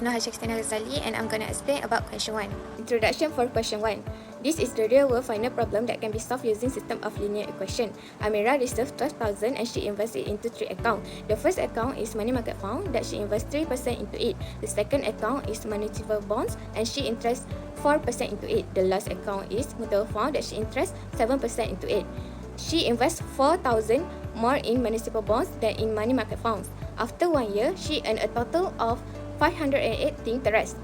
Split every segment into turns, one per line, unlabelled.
Isna Hashakistina Ghazali, and I'm going to explain about question 1. Introduction for question 1. This is the real-world final problem that can be solved using system of linear equation. Amira received 12,000 and she invested into 3 accounts. The first account is money market fund that she invests 3% into it. The second account is municipal bonds and she invests 4% into it. The last account is mutual fund that she invests 7% into it. She invests 4,000 more in municipal bonds than in money market funds. After 1 year, she earned a total of 518 interest.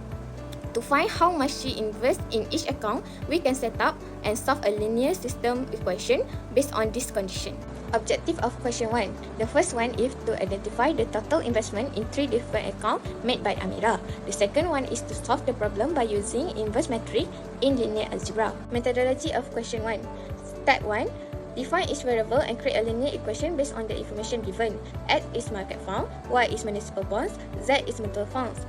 To find how much she invests in each account, we can set up and solve a linear system equation based on this condition. Objective of question 1. The first one is to identify the total investment in 3 different accounts made by Amira. The second one is to solve the problem by using inverse matrix in linear algebra. Methodology of question 1. Step 1. Define each variable and create a linear equation based on the information given. X is market fund, Y is municipal bonds, Z is mutual funds.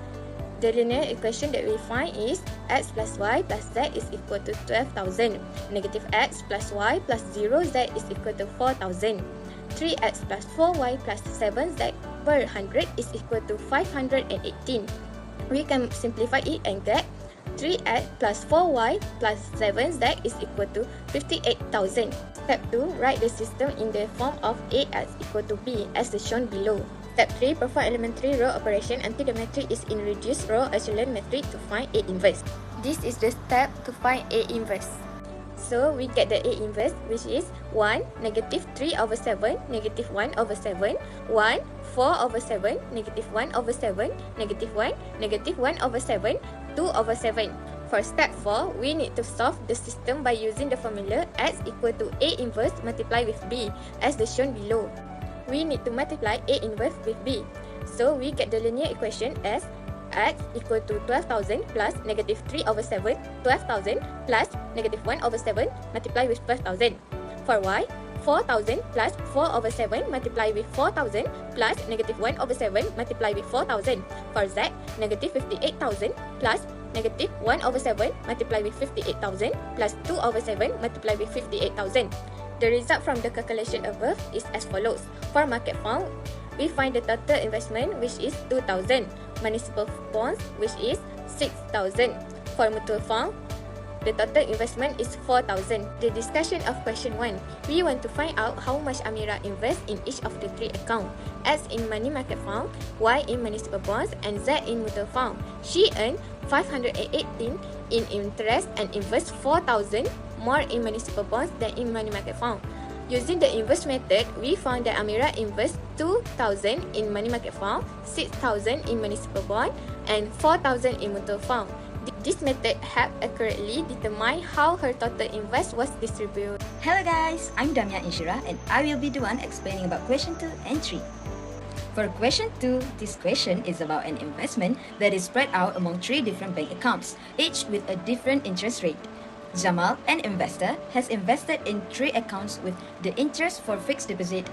The linear equation that we find is x plus y plus z is equal to 12,000. Negative x plus y plus 0z is equal to 4,000. 3x plus 4y plus 7z per 100 is equal to 518. We can simplify it and get 3x plus 4y plus 7z is equal to 58,000. Step 2. Write the system in the form of ax equal to b as shown below. Step 3. Perform elementary row operation until the matrix is in reduced row echelon matrix to find A inverse. This is the step to find A inverse. So we get the A inverse, which is 1, negative 3 over 7, negative 1 over 7, 1, 4 over 7, negative 1 over 7, negative 1, negative 1 over 7, 2 over 7. For step 4, we need to solve the system by using the formula x equal to A inverse multiplied with B as shown below. We need to multiply A inverse with B. So we get the linear equation as x equal to 12,000 plus negative 3 over 7, 12,000 plus negative 1 over 7 multiplied with 12,000. For y, 4,000 plus 4 over 7 multiplied with 4,000 plus negative 1 over 7 multiplied with 4,000. For z, negative 58,000 plus negative 1 over 7 multiplied with 58,000 plus 2 over 7 multiplied with 58,000. The result from the calculation above is as follows. For market fund, we find the total investment, which is 2,000. Municipal bonds, which is 6,000. For mutual fund, the total investment is 4,000. The discussion of question 1. We want to find out how much Amira invests in each of the 3 accounts. X in money market fund, Y in municipal bonds, and Z in mutual fund. She earned 518 in interest and invests 4,000 more in municipal bonds than in money market fund. Using the inverse method, we found that Amira invests 2,000 in money market fund, 6,000 in municipal bond, and 4,000 in mutual fund. This method helps accurately determine how her total invest was distributed.
Hello guys, I'm Damia Inshira and I will be the one explaining about question 2 and 3. For question 2, this question is about an investment that is spread out among 3 different bank accounts, each with a different interest rate. Jamal, an investor, has invested in 3 accounts with the interest for fixed deposit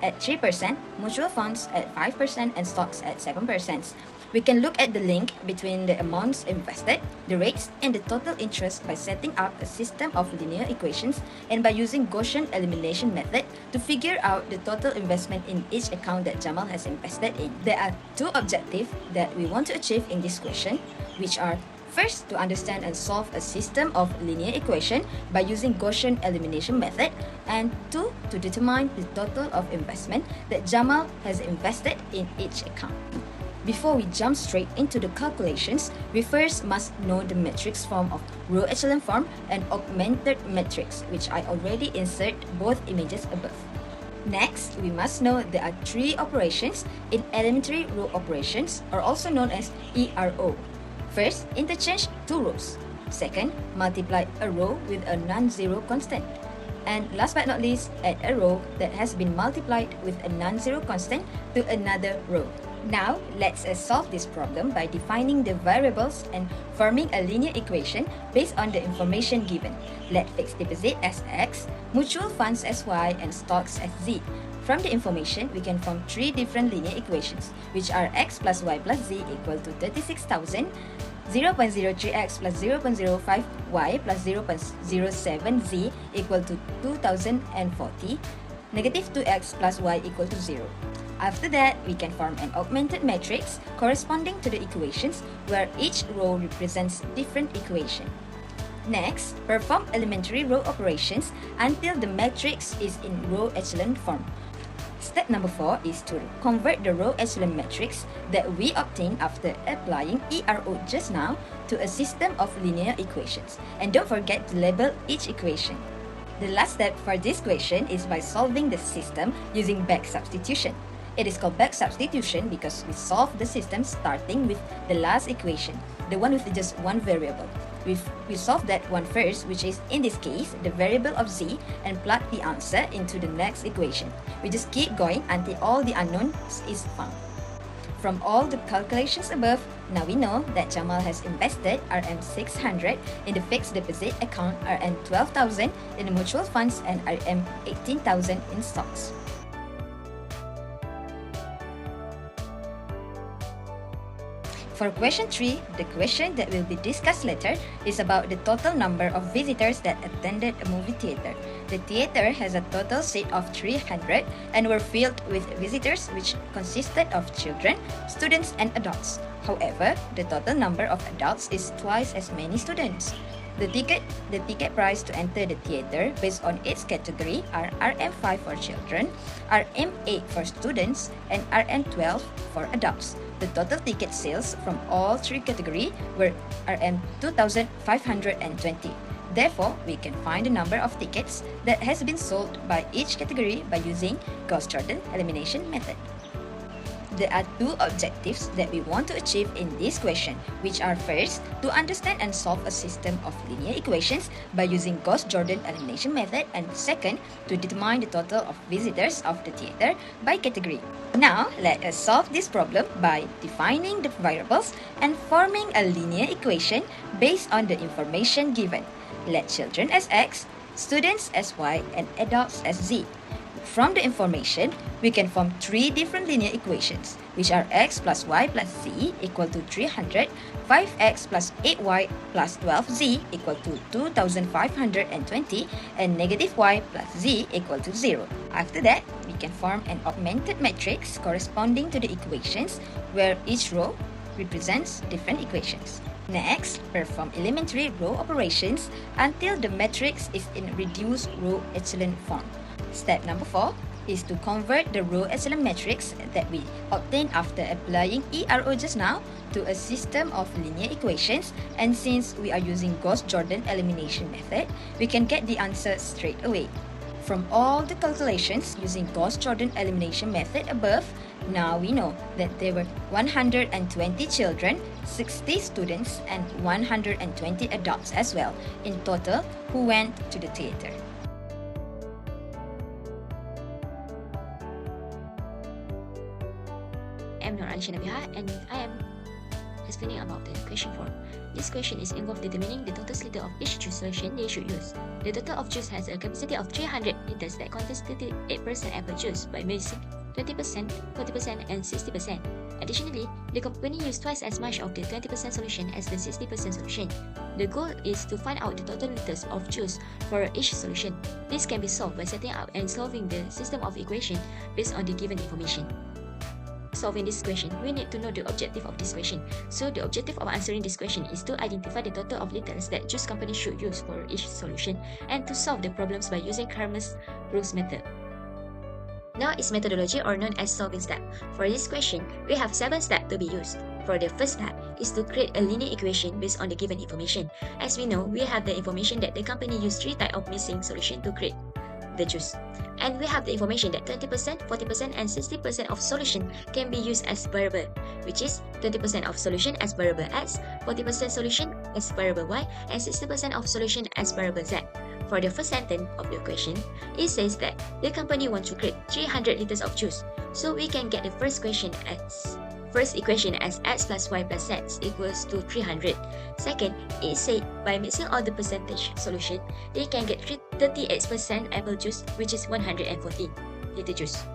at 3%, mutual funds at 5%, and stocks at 7%. We can look at the link between the amounts invested, the rates, and the total interest by setting up a system of linear equations and by using Gaussian elimination method to figure out the total investment in each account that Jamal has invested in. There are 2 objectives that we want to achieve in this question, which are first, to understand and solve a system of linear equation by using Gaussian elimination method, and 2, to determine the total of investment that Jamal has invested in each account. Before we jump straight into the calculations, we first must know the matrix form of row echelon form and augmented matrix, which I already insert both images above. Next, we must know there are 3 operations in elementary row operations, or also known as ERO. First, interchange 2 rows. Second, multiply a row with a non-zero constant. And last but not least, add a row that has been multiplied with a non-zero constant to another row. Now, let's solve this problem by defining the variables and forming a linear equation based on the information given. Let fixed deposit as x, mutual funds as y, and stocks as z. From the information, we can form 3 different linear equations, which are x plus y plus z equal to 36,000, 0.03x plus 0.05y plus 0.07z equal to 2040, negative 2x plus y equal to 0. After that, we can form an augmented matrix corresponding to the equations where each row represents different equation. Next, perform elementary row operations until the matrix is in row echelon form. Step number 4 is to convert the row echelon matrix that we obtained after applying ERO just now to a system of linear equations. And don't forget to label each equation. The last step for this question is by solving the system using back substitution. It is called back substitution because we solve the system starting with the last equation, the one with just one variable. We solve that one first, which is in this case the variable of z, and plug the answer into the next equation. We just keep going until all the unknowns is found. From all the calculations above, now we know that Jamal has invested RM600 in the fixed deposit account, RM12,000 in the mutual funds, and RM18,000 in stocks. For question 3, the question that will be discussed later is about the total number of visitors that attended a movie theater. The theater has a total seat of 300 and were filled with visitors which consisted of children, students, and adults. However, the total number of adults is twice as many students. The ticket price to enter the theater based on its category are RM5 for children, RM8 for students, and RM12 for adults. The total ticket sales from all three categories were RM2,520. Therefore, we can find the number of tickets that has been sold by each category by using Gauss-Jordan elimination method. There are two objectives that we want to achieve in this question, which are first, to understand and solve a system of linear equations by using Gauss-Jordan elimination method, and second, to determine the total of visitors of the theater by category. Now, let us solve this problem by defining the variables and forming a linear equation based on the information given. Let children as x, students as y, and adults as z. From the information, we can form three different linear equations, which are x plus y plus z equal to 300, 5x plus 8y plus 12z equal to 2,520, and negative y plus z equal to 0. After that, we can form an augmented matrix corresponding to the equations where each row represents different equations. Next, perform elementary row operations until the matrix is in reduced row echelon form. Step number 4 is to convert the row echelon matrix that we obtained after applying ERO just now to a system of linear equations, and since we are using Gauss-Jordan elimination method, we can get the answer straight away. From all the calculations using Gauss-Jordan elimination method above, now we know that there were 120 children, 60 students, and 120 adults as well, in total, who went to the theater.
I'm Nur Alisha Nabiha, and I am explaining about the question 4. This question is involved determining the total liter of each juice solution they should use. The total of juice has a capacity of 300 liters that contains 38% apple juice by mixing 20%, 40%, and 60%. Additionally, the company used twice as much of the 20% solution as the 60% solution. The goal is to find out the total liters of juice for each solution. This can be solved by setting up and solving the system of equation based on the given information. Solving this question, we need to know the objective of this question. So the objective of answering this question is to identify the total of liters that juice company should use for each solution and to solve the problems by using Cramer's rules method. Now is methodology, or known as solving step. For this question, we have 7 steps to be used. For the first step is to create a linear equation based on the given information. As we know, we have the information that the company used 3 types of mixing solution to create the juice. And we have the information that 20%, 40%, and 60% of solution can be used as variable, which is 20% of solution as variable x, 40% solution as variable y, and 60% of solution as variable z. For the first sentence of the question, it says that the company wants to create 300 liters of juice. So we can get the first equation as x plus y plus z equals to 300. Second, it said by mixing all the percentage solution, they can get 38% apple juice, which is 140 liter juice.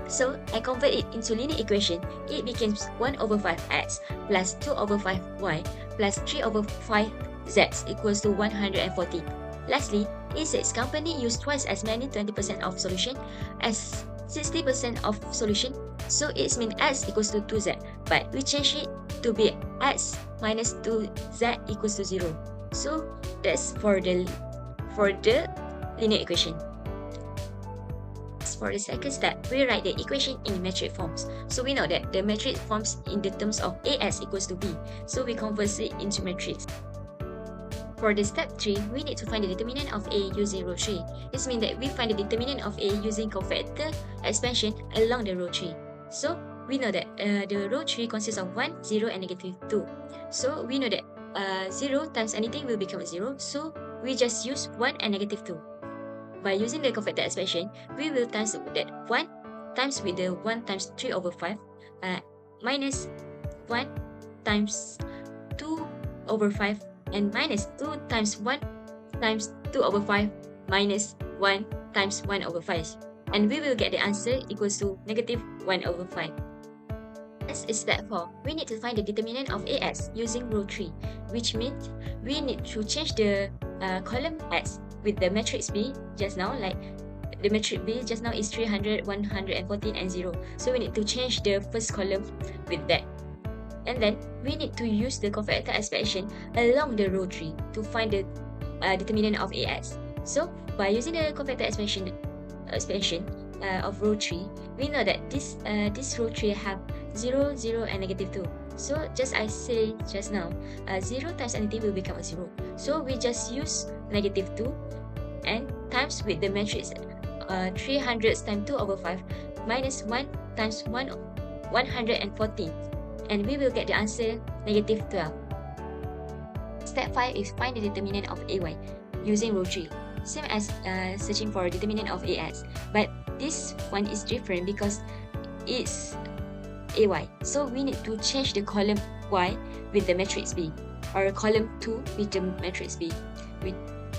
So I convert it into linear equation. It becomes 1 over 5x plus 2 over 5y plus 3 over 5z equals to 140. Lastly, it says company used twice as many 20% of solution as 60% of solution
So it means x equals to 2z, but we change it to be x minus 2z equals to 0. So that's for the linear equation. For the second step, we write the equation in metric forms. So we know that the metric forms in the terms of AS equals to B. So we convert it into matrix. For the step 3, we need to find the determinant of A using row tree. This means that we find the determinant of A using cofactor expansion along the row tree. So we know that the row tree consists of 1, 0 and negative 2. So we know that 0 times anything will become 0. So we just use 1 and negative 2. By using the cofactor expansion, we will times that 1 times with the 1 times 3 over 5 minus 1 times 2 over 5 and minus 2 times 1 times 2 over 5 minus 1 times 1 over 5. And we will get the answer equals to negative 1 over 5. Next is step 4. We need to find the determinant of AX using row 3, which means we need to change the column X with the matrix B just now, like the matrix B just now is 300, 114 and 0. So we need to change the first column with that. And then we need to use the cofactor expansion along the row tree to find the determinant of AX. So by using the cofactor expansion of row tree, we know that this row tree have 0, 0 and negative 2. So just I say just now, 0 times anything will become a 0. So we just use negative 2 and times with the matrix 300 times 2 over 5 minus 1 times 114. And we will get the answer negative 12. Step 5 is find the determinant of AY using row tree. Same as searching for determinant of AX, but this one is different because it's AY. So we need to change the column Y with the matrix B, or column 2 with the matrix B,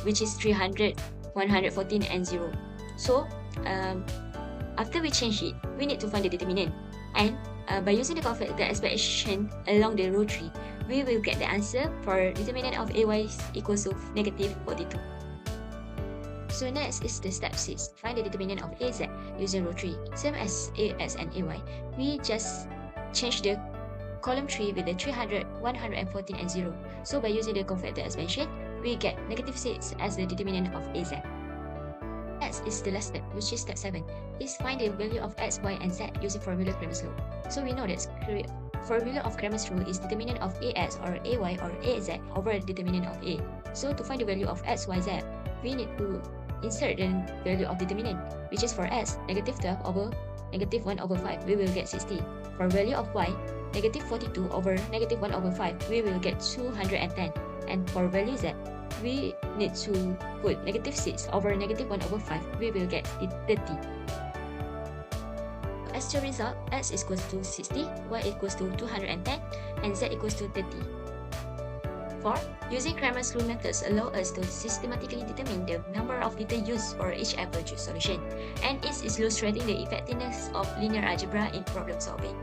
which is 300, 114 and 0. So after we change it, we need to find the determinant. And by using the cofactor expansion along the row tree, we will get the answer for determinant of AY equals to negative 42. So next is the step 6. Find the determinant of AZ using row tree. Same as AX and AY. We just change the column 3 with the 300, 114 and 0. So by using the cofactor expansion, we get negative 6 as the determinant of AZ. Next is the last step, which is step 7. Is find the value of X, Y and Z using formula Cramer's law. So we know that formula of Cramer's rule is determinant of AX or AY or AZ over the determinant of A. So to find the value of X, Y, Z, we need to insert the value of determinant, which is for X, negative 12 over negative 1 over 5, we will get 60. For value of Y, negative 42 over negative 1 over 5, we will get 210. And for value Z, we need to put negative 6 over negative 1 over 5, we will get 30. As the result, X equals to 60, Y equals to 210, and Z equals to 30. 4. Using Cramer's rule methods allow us to systematically determine the number of data used for each apple juice solution, and it is illustrating the effectiveness of linear algebra in problem solving.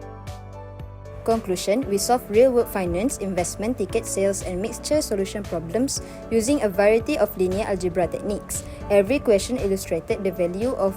Conclusion, we solve real-world finance, investment, ticket sales, and mixture solution problems using a variety of linear algebra techniques. Every question illustrated the value of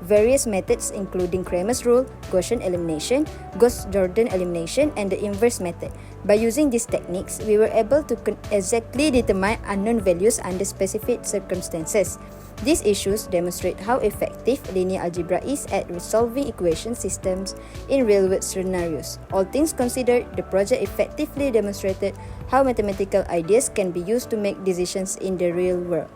various methods including Cramer's rule, Gaussian elimination, Gauss-Jordan elimination, and the inverse method. By using these techniques, we were able to exactly determine unknown values under specific circumstances. These issues demonstrate how effective linear algebra is at resolving equation systems in real-world scenarios. All things considered, the project effectively demonstrated how mathematical ideas can be used to make decisions in the real world.